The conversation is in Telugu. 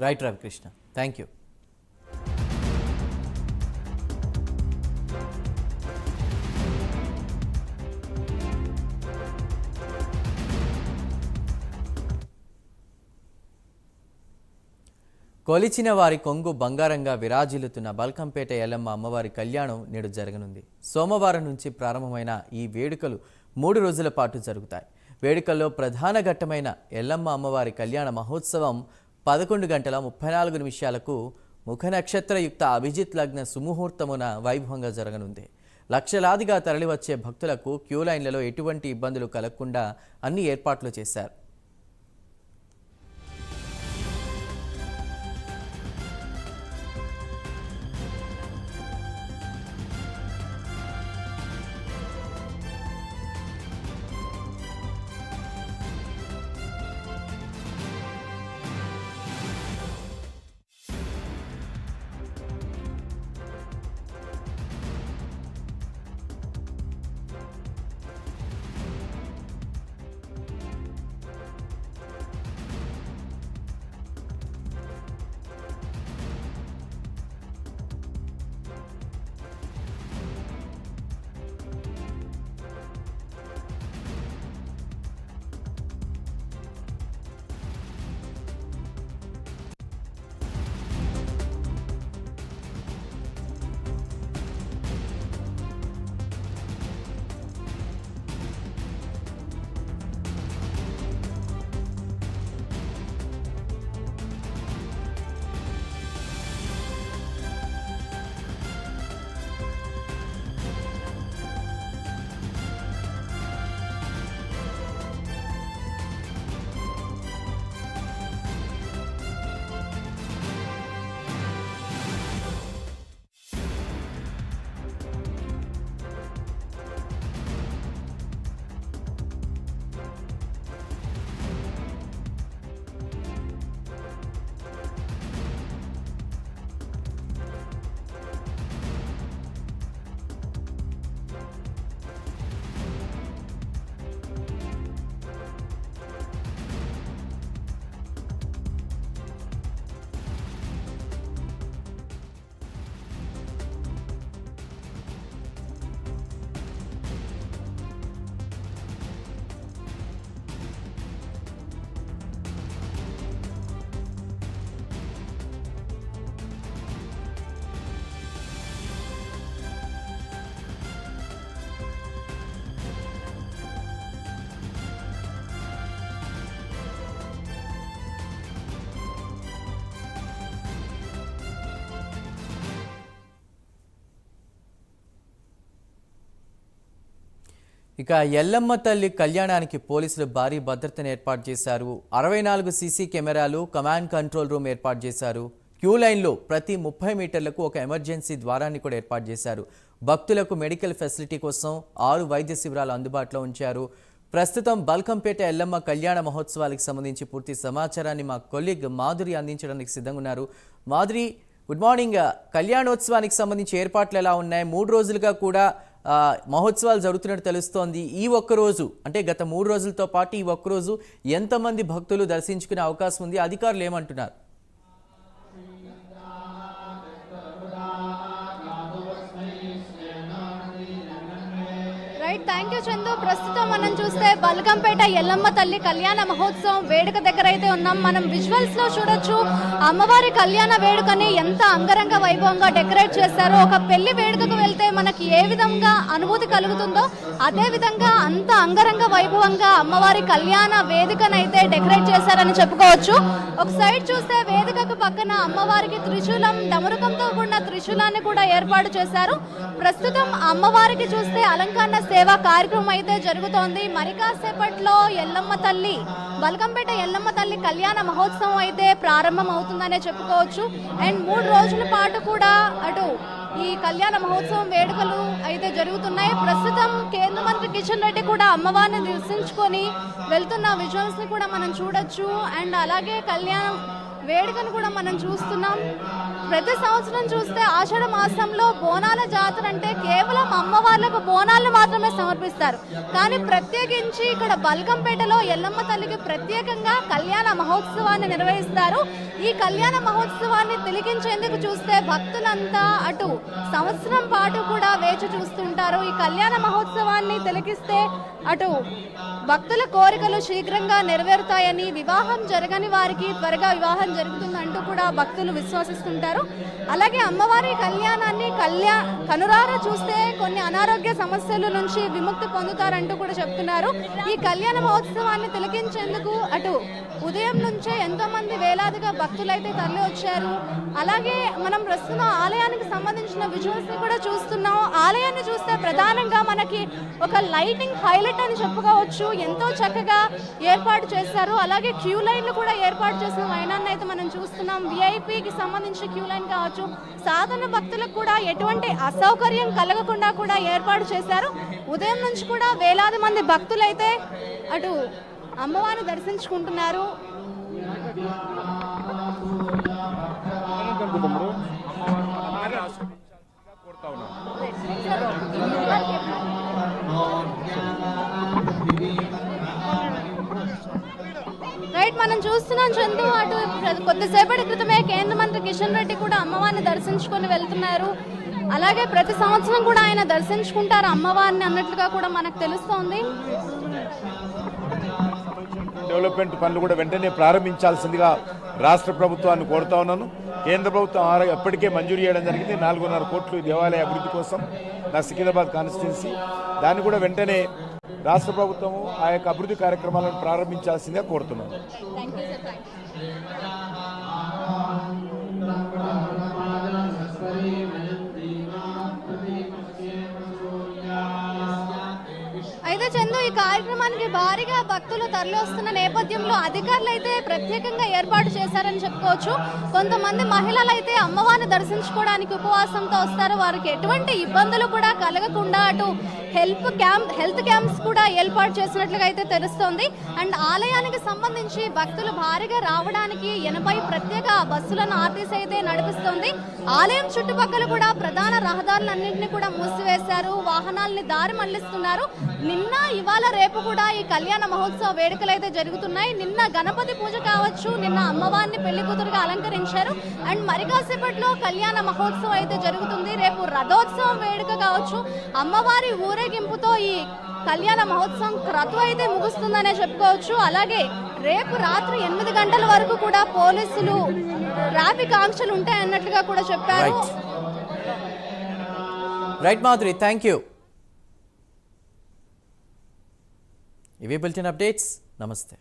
Right Ravikrishna, thank you. కొలిచిన వారి కొంగు బంగారంగా విరాజిల్లుతున్న బల్కంపేట ఎల్లమ్మ అమ్మవారి కళ్యాణం నేడు జరగనుంది. సోమవారం నుంచి ప్రారంభమైన ఈ వేడుకలు 3 రోజుల పాటు జరుగుతాయి. వేడుకల్లో ప్రధాన ఘట్టమైన ఎల్లమ్మ అమ్మవారి కళ్యాణ మహోత్సవం 11:34 ముఖ నక్షత్రయుక్త అభిజిత్ లగ్న సుముహూర్తమున వైభవంగా జరగనుంది. లక్షలాదిగా తరలివచ్చే భక్తులకు క్యూ లైన్లలో ఎటువంటి ఇబ్బందులు కలగకుండా అన్ని ఏర్పాట్లు చేశారు. ఇక ఎల్లమ్మ తల్లి కళ్యాణానికి పోలీసులు భారీ భద్రతను ఏర్పాటు చేశారు. 64 సీసీ కెమెరాలు, కమాండ్ కంట్రోల్ రూమ్ ఏర్పాటు చేశారు. క్యూ లైన్లో ప్రతి 30 మీటర్లకు ఒక ఎమర్జెన్సీ ద్వారాన్ని కూడా ఏర్పాటు చేశారు. భక్తులకు మెడికల్ ఫెసిలిటీ కోసం 6 వైద్య శిబిరాలు అందుబాటులో ఉంచారు. ప్రస్తుతం బల్కంపేట ఎల్లమ్మ కళ్యాణ మహోత్సవాలకు సంబంధించి పూర్తి సమాచారాన్ని మా కొలీగ్ మాధురి అందించడానికి సిద్ధంగా ఉన్నారు. Madhuri, good morning. కళ్యాణోత్సవానికి సంబంధించి ఏర్పాట్లు ఎలా ఉన్నాయి? 3 రోజులుగా కూడా మహోత్సవాలు జరుగుతున్నట్టు తెలుస్తోంది. ఈ ఒక్కరోజు అంటే గత 3 రోజులతో పాటు ఈ ఒక్కరోజు ఎంతమంది భక్తులు దర్శించుకునే అవకాశం ఉంది? అధికారులు ఏమంటున్నారు? Thank you Chandu. ప్రస్తుతం మనం చూస్తే బల్కంపేట ఎల్లమ్మ తల్లి కళ్యాణ మహోత్సవం వేడుక దగ్గర అయితే ఉన్నాం. మనం విజువల్స్ లో చూడొచ్చు అమ్మవారి కళ్యాణ వేడుకని ఎంత అంగరంగ వైభవంగా డెకరేట్ చేశారో. ఒక పెళ్లి వేడుకకు వెళ్తే మనకి ఏ విధంగా అనుభూతి కలుగుతుందో అదే విధంగా అంత అంగరంగ వైభవంగా అమ్మవారి కళ్యాణ వేదికనైతే డెకరేట్ చేశారని చెప్పుకోవచ్చు. ఒక సైడ్ చూస్తే వేదికకు పక్కన అమ్మవారికి త్రిశూలం, డమరుకంతో కూడిన త్రిశూలాన్ని కూడా ఏర్పాటు చేశారు. ప్రస్తుతం అమ్మవారికి చూస్తే అలంకరణ సేవా కార్యక్రమం అయితే జరుగుతోంది. మరి కాసేపట్లో ఎల్లమ్మ తల్లి బల్కంపేట ఎల్లమ్మ తల్లి కళ్యాణ మహోత్సవం అయితే ప్రారంభం అవుతుందనే చెప్పుకోవచ్చు. అండ్ 3 రోజుల పాటు కూడా అటు ఈ కళ్యాణ మహోత్సవం వేడుకలు అయితే జరుగుతున్నాయి. ప్రస్తుతం కేంద్ర మంత్రి కిషన్ రెడ్డి కూడా అమ్మవారిని దర్శించుకొని వెళ్తున్న విజువల్స్ ని కూడా మనం చూడొచ్చు. అండ్ అలాగే వేడుకను కూడా మనం చూస్తున్నాం. ప్రతి సంవత్సరం చూస్తే ఆషాఢ మాసంలో బోనాల జాతర అంటే కేవలం అమ్మవార్లకు బోనాలను మాత్రమే సమర్పిస్తారు. కానీ ప్రత్యేకించి ఇక్కడ బల్కంపేటలో ఎల్లమ్మ తల్లికి ప్రత్యేకంగా కళ్యాణ మహోత్సవాన్ని నిర్వహిస్తారు. ఈ కళ్యాణ మహోత్సవాన్ని తిలకించేందుకు చూస్తే భక్తులంతా అటు సంవత్సరం పాటు కూడా వేచి చూస్తుంటారు. ఈ కళ్యాణ మహోత్సవాన్ని తిలకిస్తే అటు భక్తుల కోరికలు శీఘ్రంగా నెరవేరుతాయని, వివాహం జరగని వారికి త్వరగా వివాహం జరుగుతుందంటూ కూడా భక్తులు విశ్వసిస్తుంటారు. అలాగే అమ్మవారి కళ్యాణాన్ని కనురారా చూస్తే కొన్ని అనారోగ్య సమస్యల నుంచి విముక్తి పొందుతారంటూ కూడా చెప్తున్నారు. ఈ కళ్యాణ మహోత్సవాన్ని తిలకించేందుకు అటు ఉదయం నుంచే ఎంతో మంది వేలాదిగా భక్తులైతే తరలి వచ్చారు. అలాగే మనం ప్రస్తుతం ఆలయానికి సంబంధించిన విజువల్స్ ని కూడా చూస్తున్నాం. ఆలయాన్ని చూస్తే ప్రధానంగా మనకి ఒక లైటింగ్ హైలైట్ అని చెప్పుకోవచ్చు. ఎంతో చక్కగా ఏర్పాటు చేశారు. అలాగే క్యూ లైన్లు కూడా ఏర్పాటు చేసిన వైనాన్ని అయితే మనం చూస్తున్నాం. విఐపికి సంబంధించి క్యూ లైన్ కావచ్చు, సాధారణ భక్తులకు కూడా ఎటువంటి అసౌకర్యం కలగకుండా కూడా ఏర్పాటు చేశారు. ఉదయం నుంచి కూడా వేలాది మంది భక్తులైతే అటు అమ్మవారిని దర్శించుకుంటున్నారు. రైట్, మనం చూస్తున్నాం చందు. అటు కొద్దిసేపటి క్రితమే కేంద్ర మంత్రి కిషన్ రెడ్డి కూడా అమ్మవారిని దర్శించుకొని వెళ్తున్నారు. అలాగే ప్రతి సంవత్సరం కూడా ఆయన దర్శించుకుంటారు అమ్మవారిని అన్నట్లుగా కూడా మనకు తెలుస్తోంది. డెవలప్మెంట్ పనులు కూడా వెంటనే ప్రారంభించాల్సిందిగా రాష్ట్ర ప్రభుత్వాన్ని కోరుతా ఉన్నాను. కేంద్ర ప్రభుత్వం ఎప్పటికే మంజూరు చేయడం జరిగింది 4.5 కోట్లు దేవాలయ అభివృద్ధి కోసం నా సికింద్రాబాద్ కాన్స్టిట్యున్సీ. దాన్ని కూడా వెంటనే రాష్ట్ర ప్రభుత్వం ఆ యొక్క అభివృద్ధి కార్యక్రమాలను ప్రారంభించాల్సిందిగా కోరుతున్నాను. అయితే చందు, ఈ కార్యక్రమానికి భారీగా భక్తులు తరలి వస్తున్న నేపథ్యంలో అధికారులు అయితే ప్రత్యేకంగా ఏర్పాటు చేశారని చెప్పుకోవచ్చు. కొంతమంది మహిళలు అయితే అమ్మవారిని దర్శించుకోవడానికి ఉపవాసంతో వస్తారు. వారికి ఎటువంటి ఇబ్బందులు కూడా కలగకుండా అటు హెల్త్ క్యాంప్స్ కూడా ఏర్పాటు చేసినట్లుగా అయితే తెలుస్తోంది. అండ్ ఆలయానికి సంబంధించి భక్తులు భారీగా రావడానికి 80 ప్రత్యేక బస్సులను ఆర్టీసీ అయితే నడిపిస్తోంది. ఆలయం చుట్టుపక్కల కూడా ప్రధాన రహదారులన్నింటినీ కూడా మూసివేశారు. వాహనాలని దారి మళ్లిస్తున్నారు. నిన్న ఇవాళ రేపు కూడా ఈ కళ్యాణ మహోత్సవ వేడుకలు అయితే జరుగుతున్నాయి. నిన్న గణపతి పూజ కావచ్చు, నిన్న అమ్మవారిని పెళ్లి కూతురుగా అలంకరించారు. అండ్ మరి కాసేపట్లో కళ్యాణ మహోత్సవం అయితే జరుగుతుంది. రేపు రథోత్సవం వేడుక కావచ్చు. అమ్మవారి ఊరేగింపుతో ఈ కళ్యాణ మహోత్సవం క్రతువు అయితే ముగుస్తుందనే చెప్పుకోవచ్చు. అలాగే రేపు రాత్రి 8 గంటల వరకు కూడా పోలీసులు ట్రాఫిక్ ఆంక్షలు ఉంటాయన్నట్లుగా కూడా చెప్పారు. Right Madhuri, thank you. ఇవి బులెటిన్ అప్డేట్స్. నమస్తే.